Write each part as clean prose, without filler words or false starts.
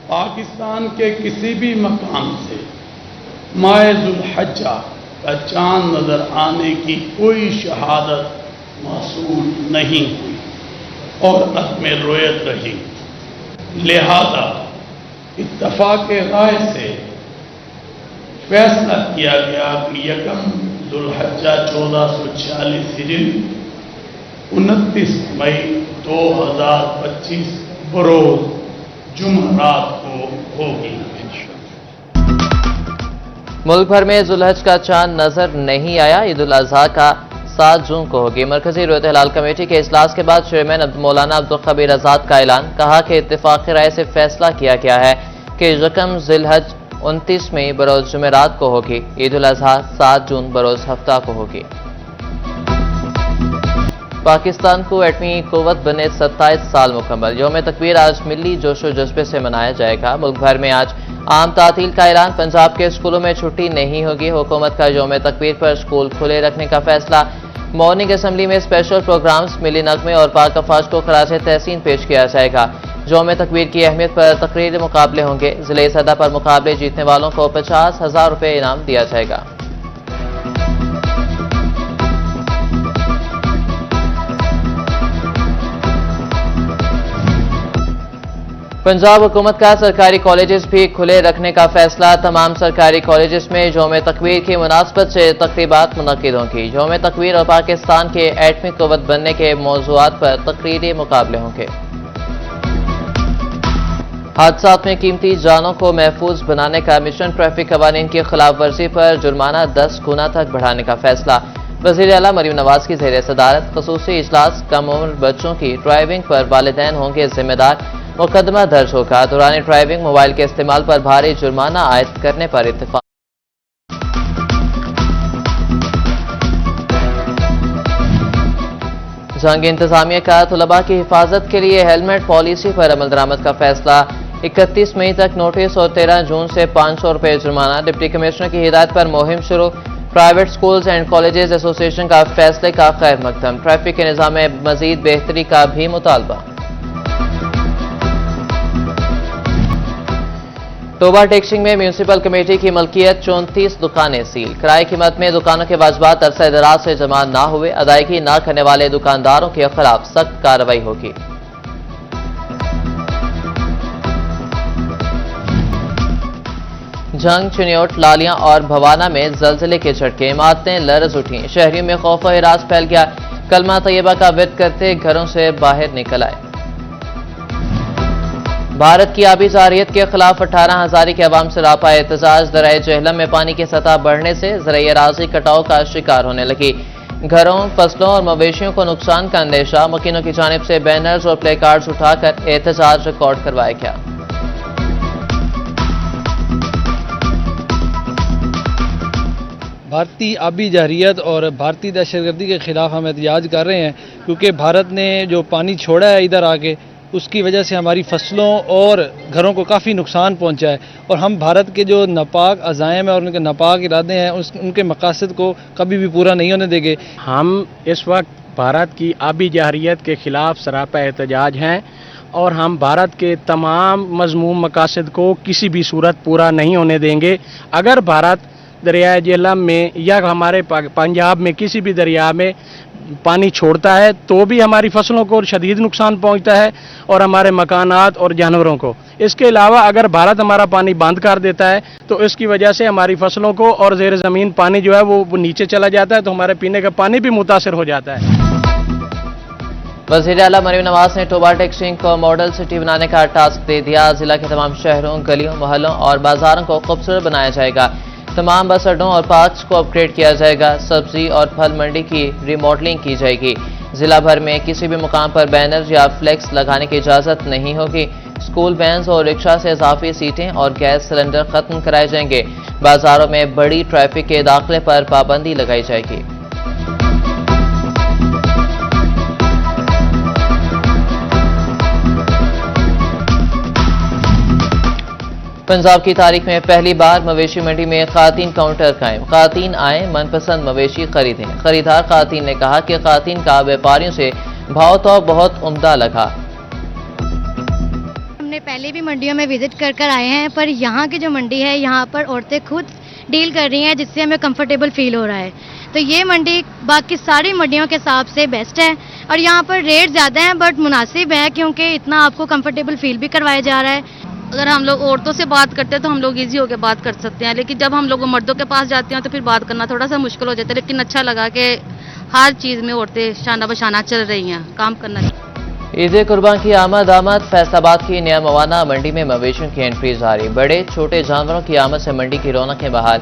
پاکستان کے کسی بھی مقام سے ماہ ذوالحجہ کا چاند نظر آنے کی کوئی شہادت موصول نہیں ہوئی اور عدم رویت رہی، لہذا اتفاق رائے سے فیصلہ کیا گیا کہ 1 ذوالحجہ 1446 ہجری 29 مئی 2025 بروز جمعرات کو ہوگی۔ ملک بھر میں ذوالحج کا چاند نظر نہیں آیا۔ عید الاضحیٰ کا 7 جون کو ہوگی۔ مرکزی رویت ہلال کمیٹی کے اجلاس کے بعد چیئرمین مولانا عبدالخبیر آزاد کا اعلان، کہا کہ اتفاق رائے سے فیصلہ کیا گیا ہے کہ 1 ذوالحج 29 مئی بروز جمعرات کو ہوگی، عید الاضحیٰ 7 جون بروز ہفتہ کو ہوگی۔ پاکستان کو ایٹمی قوت بنے 27 سال مکمل۔ یوم تکبیر آج ملی جوش و جذبے سے منایا جائے گا۔ ملک بھر میں آج عام تعطیل کا اعلان۔ پنجاب کے اسکولوں میں چھٹی نہیں ہوگی۔ حکومت کا یوم تکبیر پر اسکول کھلے رکھنے کا فیصلہ۔ مارننگ اسمبلی میں اسپیشل پروگرامز، ملی نغمے اور پاک افواج کو خراج تحسین پیش کیا جائے گا۔ یوم تکبیر کی اہمیت پر تقریری مقابلے ہوں گے۔ ضلعی سطح پر مقابلے جیتنے والوں کو 50,000 روپے انعام دیا جائے گا۔ پنجاب حکومت کا سرکاری کالجز بھی کھلے رکھنے کا فیصلہ۔ تمام سرکاری کالجز میں یوم تکبیر کی مناسبت سے تقریبات منعقد ہوں گی۔ یوم تکبیر اور پاکستان کے ایٹمی قوت بننے کے موضوعات پر تقریری مقابلے ہوں گے۔ حادثات میں قیمتی جانوں کو محفوظ بنانے کا مشن۔ ٹریفک قوانین کی خلاف ورزی پر جرمانہ 10 گنا تک بڑھانے کا فیصلہ۔ وزیر اعلیٰ مریم نواز کی زیر صدارت خصوصی اجلاس۔ کم عمر بچوں کی ڈرائیونگ پر والدین ہوں گے ذمہ دار۔ مقدمہ درج ہوگا۔ دوران ڈرائیونگ موبائل کے استعمال پر بھاری جرمانہ عائد کرنے پر اتفاق۔ جنگ انتظامیہ کا طلباء کی حفاظت کے لیے ہیلمٹ پالیسی پر عمل درآمد کا فیصلہ۔ 31 مئی تک نوٹس اور 13 جون سے 500 روپے جرمانہ۔ ڈپٹی کمشنر کی ہدایت پر مہم شروع۔ پرائیویٹ سکولز اینڈ کالجز ایسوسی ایشن کا فیصلے کا خیر مقدم۔ ٹریفک کے نظام میں مزید بہتری کا بھی مطالبہ۔ ٹوبہ ٹیکسنگ میں میونسپل کمیٹی کی ملکیت 34 دکانیں سیل۔ کرائے کی مد میں دکانوں کے واجبات عرصہ دراز سے جمع نہ ہوئے۔ ادائیگی نہ کرنے والے دکانداروں کے خلاف سخت کارروائی ہوگی۔ جنگ، چنیوٹ، لالیاں اور بھوانہ میں زلزلے کے جھٹکے۔ عمارتیں لرز اٹھیں۔ شہریوں میں خوف و ہراس پھیل گیا۔ کلمہ طیبہ کا ورد کرتے گھروں سے باہر نکل آئے۔ بھارت کی آبی جارحیت کے خلاف 18 ہزاری کے عوام سے راپا احتجاج۔ دریائے جہلم میں پانی کی سطح بڑھنے سے زرعی اراضی کٹاؤ کا شکار ہونے لگی۔ گھروں، فصلوں اور مویشیوں کو نقصان کا اندیشہ۔ مکینوں کی جانب سے بینرز اور پلے کارڈز اٹھا کر احتجاج ریکارڈ کروایا گیا۔ بھارتی آبی جارحیت اور بھارتی دہشت گردی کے خلاف ہم احتجاج کر رہے ہیں، کیونکہ بھارت نے جو پانی چھوڑا ہے ادھر آگے، اس کی وجہ سے ہماری فصلوں اور گھروں کو کافی نقصان پہنچا ہے، اور ہم بھارت کے جو ناپاک عزائم ہیں اور ان کے ناپاک ارادے ہیں ان کے مقاصد کو کبھی بھی پورا نہیں ہونے دیں گے۔ ہم اس وقت بھارت کی آبی جارحیت کے خلاف سراپا احتجاج ہیں، اور ہم بھارت کے تمام مذموم مقاصد کو کسی بھی صورت پورا نہیں ہونے دیں گے۔ اگر بھارت دریائے جہلم میں یا ہمارے پنجاب میں کسی بھی دریا میں پانی چھوڑتا ہے تو بھی ہماری فصلوں کو شدید نقصان پہنچتا ہے اور ہمارے مکانات اور جانوروں کو۔ اس کے علاوہ اگر بھارت ہمارا پانی بند کر دیتا ہے تو اس کی وجہ سے ہماری فصلوں کو اور زیر زمین پانی جو ہے وہ نیچے چلا جاتا ہے، تو ہمارے پینے کا پانی بھی متاثر ہو جاتا ہے۔ وزیر اعلیٰ مریم نواز نے ٹوبہ ٹیکسنگ کو ماڈل سٹی بنانے کا ٹاسک دے دیا۔ ضلع کے تمام شہروں، گلیوں، محلوں اور بازاروں کو خوبصورت بنایا جائے گا۔ تمام بس اڈوں اور پارکس کو اپ گریڈ کیا جائے گا۔ سبزی اور پھل منڈی کی ری ماڈلنگ کی جائے گی۔ ضلع بھر میں کسی بھی مقام پر بینر یا فلیکس لگانے کی اجازت نہیں ہوگی۔ اسکول وینز اور رکشا سے اضافی سیٹیں اور گیس سلنڈر ختم کرائے جائیں گے۔ بازاروں میں بڑی ٹریفک کے داخلے پر پابندی لگائی جائے گی۔ پنجاب کی تاریخ میں پہلی بار مویشی منڈی میں خواتین کاؤنٹر قائم۔ خواتین آئیں، من پسند مویشی خریدیں۔ خریدار خواتین نے کہا کہ خواتین کا بیپاریوں سے بھاؤ تو بہت عمدہ لگا۔ نے پہلے بھی منڈیوں میں وزٹ کر آئے ہیں، پر یہاں کی جو منڈی ہے یہاں پر عورتیں خود ڈیل کر رہی ہیں، جس سے ہمیں کمفرٹیبل فیل ہو رہا ہے. تو یہ منڈی باقی ساری منڈیوں کے حساب سے بیسٹ ہے، اور یہاں پر ریٹ زیادہ ہیں بٹ مناسب ہے، کیونکہ اتنا آپ کو کمفرٹیبل فیل بھی کروایا جا رہا ہے. اگر ہم لوگ عورتوں سے بات کرتے ہیں تو ہم لوگ ایزی ہو کے بات کر سکتے ہیں، لیکن جب ہم لوگ مردوں کے پاس جاتے ہیں تو پھر بات کرنا تھوڑا سا مشکل ہو جاتا ہے. لیکن اچھا لگا کہ ہر چیز میں عورتیں شانہ بشانہ چل رہی ہیں، کام کرنا. عید قربان کی آمد فیصل آباد کی نیا موانہ منڈی میں مویشیوں کی انٹری جاری. بڑے چھوٹے جانوروں کی آمد سے منڈی کی رونقیں بحال.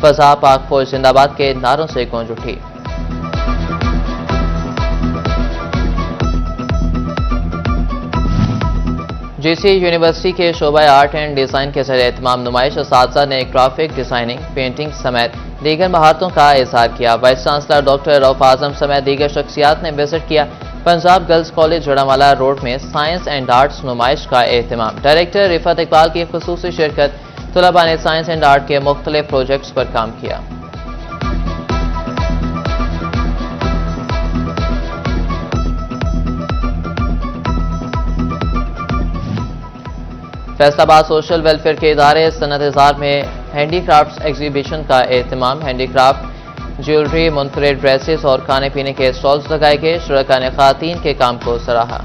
فضا پاک فوج زندہ باد کے نعروں سے گونج اٹھی۔ جی سی یونیورسٹی کے شعبہ آرٹ اینڈ ڈیزائن کے زیر اہتمام نمائش اساتذہ نے گرافک ڈیزائننگ، پینٹنگ سمیت دیگر مہارتوں کا اظہار کیا۔ وائس چانسلر ڈاکٹر رؤف اعظم سمیت دیگر شخصیات نے وزٹ کیا۔ پنجاب گرلز کالج جڑامالہ روڈ میں سائنس اینڈ آرٹس نمائش کا اہتمام۔ ڈائریکٹر رفعت اقبال کی خصوصی شرکت، طلباء نے سائنس اینڈ آرٹ کے مختلف پروجیکٹس پر کام کیا۔ فیصل آباد سوشل ویلفیئر کے ادارے صنعت اظہار میں ہینڈی کرافٹس ایگزیبیشن کا اہتمام۔ ہینڈی کرافٹ، جیولری، منفرد ڈریسز اور کھانے پینے کے اسٹالز لگائے گئے۔ شرکاء نے خواتین کے کام کو سراہا۔